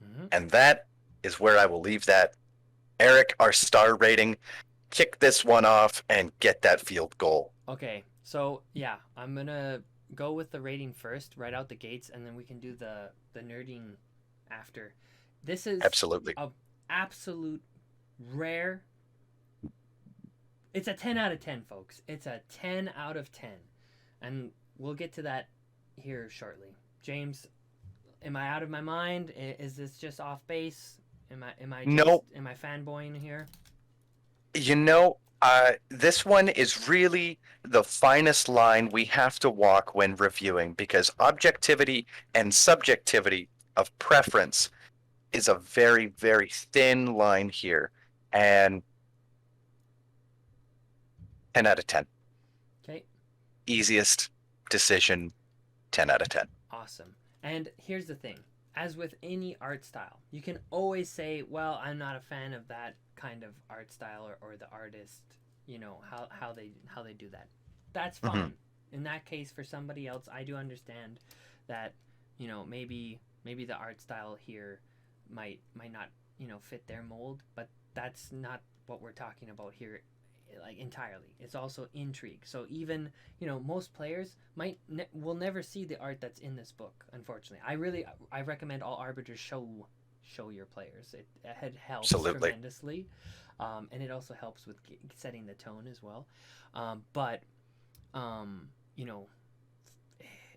Mm-hmm. And that is where I will leave that. Eric, our star rating, kick this one off and get that field goal. Okay, so yeah, I'm gonna go with the rating first, right out the gates, and then we can do the nerding after. This is Absolutely. a absolute rare. It's a 10 out of 10, folks. It's a 10 out of 10, and we'll get to that here shortly. James, am I out of my mind? Is this just off base? Am I fanboying here? You know, this one is really the finest line we have to walk when reviewing, because objectivity and subjectivity of preference is a very, very thin line here. And 10 out of 10. Okay. Easiest decision, 10 out of 10. Awesome. And here's the thing. As with any art style, you can always say, well, I'm not a fan of that kind of art style or the artist, how they do that. That's fine. Mm-hmm. In that case, for somebody else, I do understand that, maybe the art style here might not, fit their mold, but that's not what we're talking about here, like entirely. It's also intrigue. So even most players will never see the art that's in this book. Unfortunately, I recommend all arbiters show your players. It helps tremendously, and it also helps with setting the tone as well. But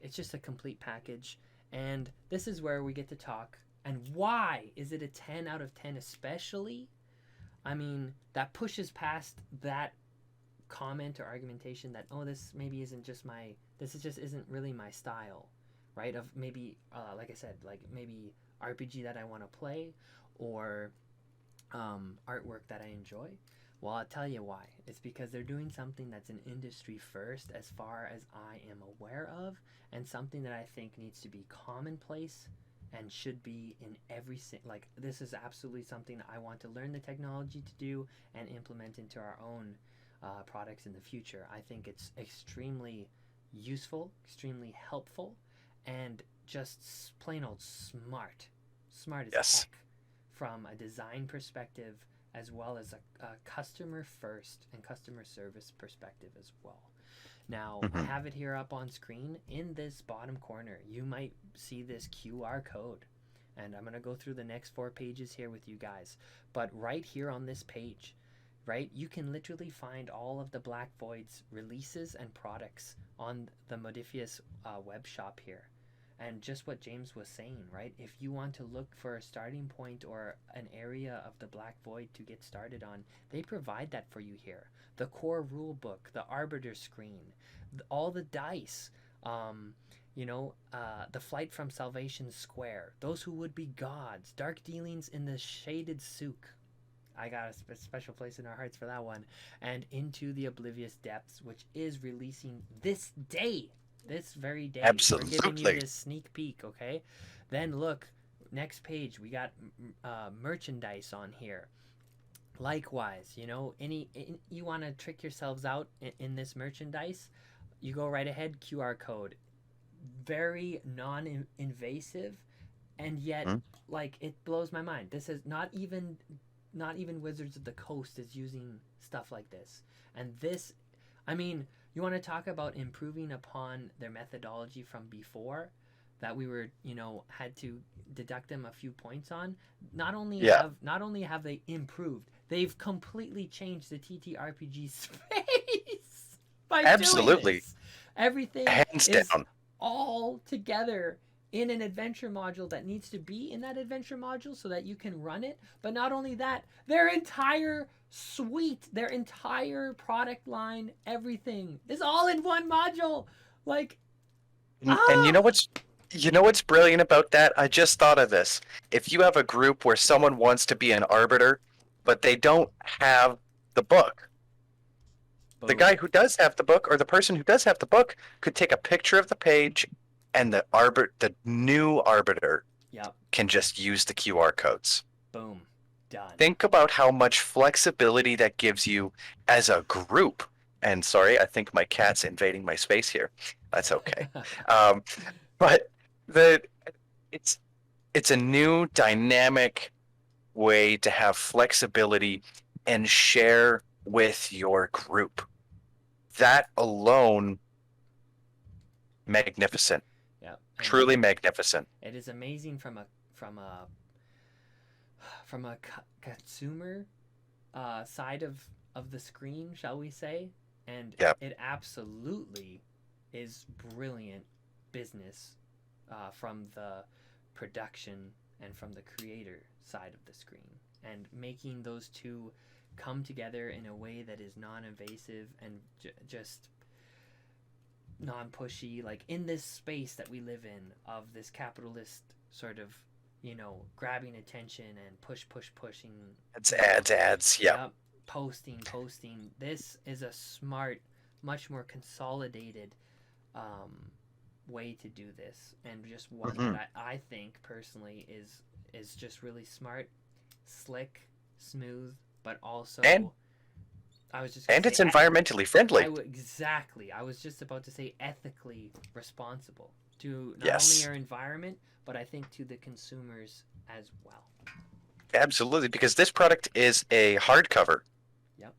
it's just a complete package, and this is where we get to talk. And why is it a 10 out of 10 especially? I mean, that pushes past that comment or argumentation that, this maybe isn't just isn't really my style, right? Of maybe, like I said, like maybe RPG that I want to play, or artwork that I enjoy. Well, I'll tell you why. It's because they're doing something that's an industry first as far as I am aware of, and something that I think needs to be commonplace and should be in this is absolutely something I want to learn the technology to do and implement into our own products in the future. I think it's extremely useful, extremely helpful, and just plain old smart as heck from a design perspective, as well as a customer first and customer service perspective as well. Now, I have it here up on screen. In this bottom corner, you might see this QR code. And I'm going to go through the next 4 pages here with you guys. But right here on this page, right, you can literally find all of the Black Void's releases and products on the Modifius web shop here. And just what James was saying, right? If you want to look for a starting point or an area of the Black Void to get started on, they provide that for you here. The core rule book, the arbiter screen, all the dice, the flight from Salvation Square, those who would be gods, dark dealings in the shaded souk. I got a special place in our hearts for that one. And Into the Oblivious Depths, which is releasing this day. This very day. Absolutely. We're giving you this sneak peek, okay? Then look, next page, we got merchandise on here. Likewise, you want to trick yourselves out in this merchandise, you go right ahead, QR code. Very non-invasive, and yet Hmm? like it blows my mind. This is not even Wizards of the Coast is using stuff like this. And this, I mean, you want to talk about improving upon their methodology from before that we were, had to deduct them a few points on. Yeah, Not only have they improved, they've completely changed the TTRPG space by doing absolutely. this. Everything Hands is down. all together in an adventure module that needs to be in that adventure module so that you can run it. But not only that, their entire suite, their entire product line, everything is all in one module. Like, And ah, you know what's brilliant about that? I just thought of this. If you have a group where someone wants to be an arbiter, but they don't have the book, the boom. guy who does have the book or the person who does have the book could take a picture of the page and the new arbiter Yep, can just use the QR codes. boom, done. Think about how much flexibility that gives you as a group. And sorry, I think my cat's invading my space here. That's okay. Um, but the it's it's a new dynamic way to have flexibility and share with your group. That alone, magnificent, Yep, and truly magnificent. it is amazing from a consumer side of the screen, shall we say? And Yeah. it absolutely is brilliant business from the production and from the creator side of the screen, and making those two come together in a way that is non-invasive and just non-pushy, like in this space that we live in of this capitalist sort of grabbing attention and pushing, It's you know ads. Yeah. yep, posting. This is a smart, much more consolidated way to do this, and just one Hmm. that I think personally is just really smart, slick, smooth, but And also I was just gonna and say it's environmentally friendly. exactly. I was just about to say ethically responsible to not only Yes, our environment, but I think to the consumers as well. absolutely. Because this product is a hardcover. Yep.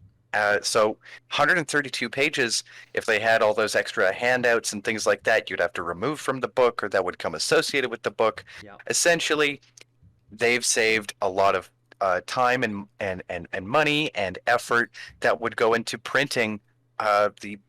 So 132 pages, if they had all those extra handouts and things like that, you'd have to remove from the book or that would come associated with the book. Yep. Essentially, they've saved a lot of time and money and effort that would go into printing the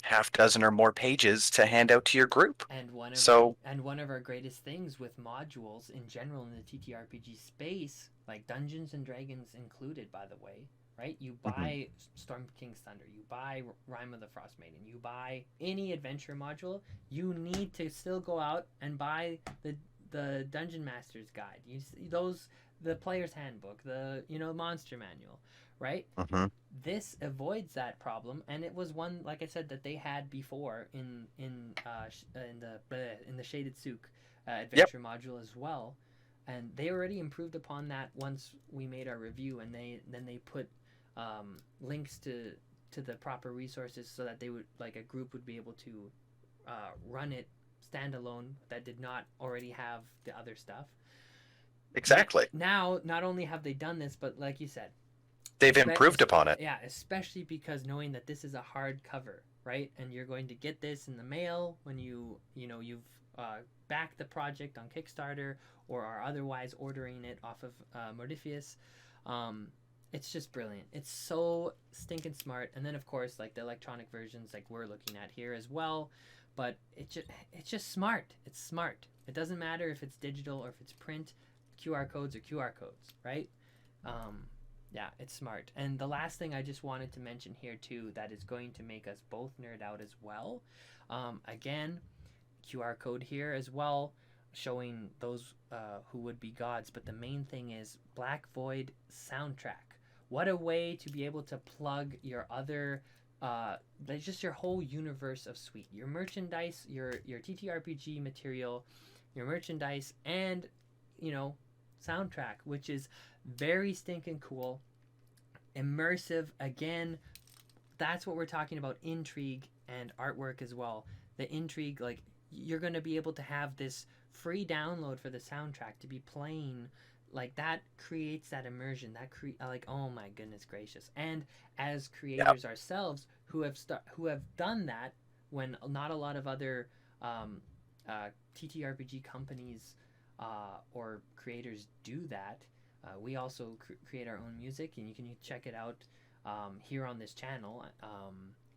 half dozen or more pages to hand out to your group. So, One of our greatest things with modules in general in the TTRPG space, like Dungeons and Dragons included, by the way, right? You mhm, buy Storm King's Thunder, you buy Rime of the Frost Maiden, you buy any adventure module, you need to still go out and buy the Dungeon Master's Guide. The player's handbook, the monster manual, right? mhm, This avoids that problem, and it was one, like I said, that they had before in the Shaded Souk yep, adventure module as well, and they already improved upon that once we made our review, and they put links to the proper resources so that they would, like, a group would be able to run it standalone that did not already have the other stuff. exactly. Now, not only have they done this, but like you said, They've improved upon it. yeah, especially because knowing that this is a hard cover, right? And you're going to get this in the mail when you've backed the project on Kickstarter or are otherwise ordering it off of Mordifius. It's just brilliant. It's so stinking smart. And then of course, like the electronic versions, like we're looking at here as well. But it's just smart. It's smart. It doesn't matter if it's digital or if it's print. QR codes are QR codes, right? Um, yeah, it's smart. And the last thing I just wanted to mention here too, that is going to make us both nerd out as well. Again, QR code here as well, showing those who would be gods. But the main thing is Black Void soundtrack. What a way to be able to plug your other, just your whole universe of suite, your merchandise, your TTRPG material, your merchandise, and soundtrack, which is very stinking cool, immersive. Again, that's what we're talking about, intrigue and artwork as well. The intrigue, like, you're going to be able to have this free download for the soundtrack to be playing like that creates that immersion like, oh my goodness gracious. And as creators ourselves who have done that when not a lot of other um, TTRPG companies or creators do that, we also create our own music, and you can check it out here on this channel,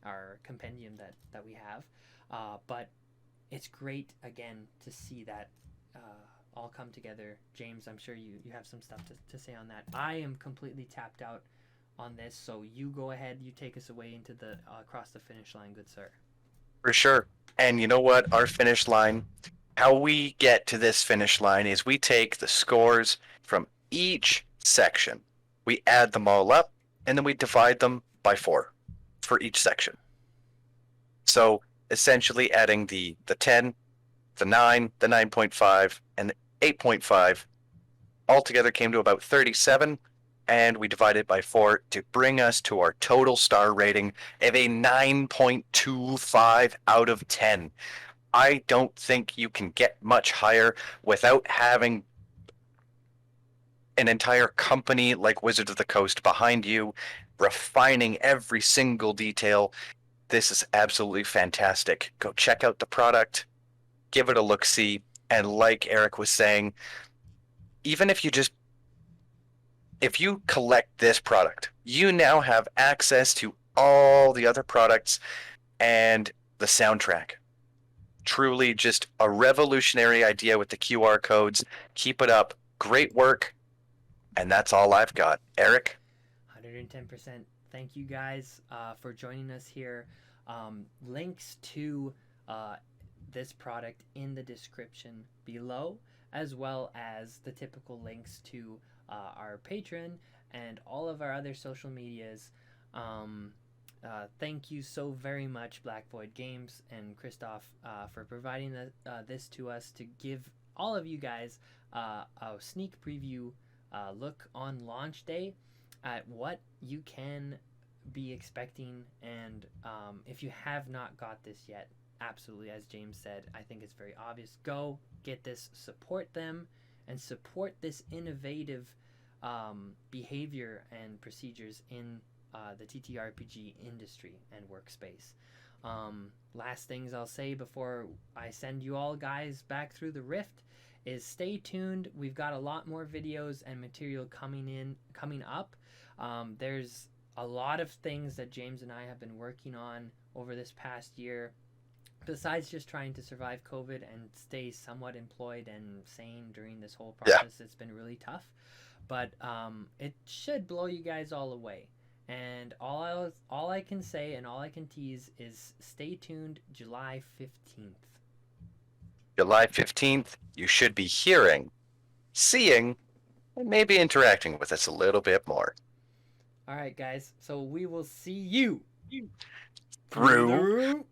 our compendium that we have. But it's great again to see that all come together. James, I'm sure you have some stuff to say on that. I am completely tapped out on this, so you go ahead, you take us away into the across the finish line, good sir. For sure. And you know what? Our finish line, how we get to this finish line is we take the scores from each section, we add them all up, and then we divide them by 4 for each section. So essentially adding the 10, the 9, the 9.5, and the 8.5 altogether came to about 37, and we divided by 4 to bring us to our total star rating of a 9.25 out of 10. I don't think you can get much higher without having an entire company like Wizards of the Coast behind you, refining every single detail. This is absolutely fantastic. Go check out the product, give it a look-see, and like Eric was saying, even if you collect this product, you now have access to all the other products and the soundtrack. Truly just a revolutionary idea with the QR codes. Keep it up. Great work. And that's all I've got. Eric? 110%. Thank you guys for joining us here. Links to this product in the description below, as well as the typical links to our Patreon and all of our other social medias. Thank you so very much, Black Void Games and Christoph, for providing this to us to give all of you guys a sneak preview look on launch day at what you can be expecting. And if you have not got this yet, absolutely, as James said, I think it's very obvious. Go get this, support them, and support this innovative behavior and procedures in the TTRPG industry and workspace. Last things I'll say before I send you all guys back through the rift is stay tuned. We've got a lot more videos and material coming up. There's a lot of things that James and I have been working on over this past year, besides just trying to survive COVID and stay somewhat employed and sane during this whole process. Yeah. It's been really tough, but it should blow you guys all away. And all I can say and all I can tease is stay tuned July 15th. July 15th, you should be hearing, seeing, and maybe interacting with us a little bit more. All right, guys. So we will see you through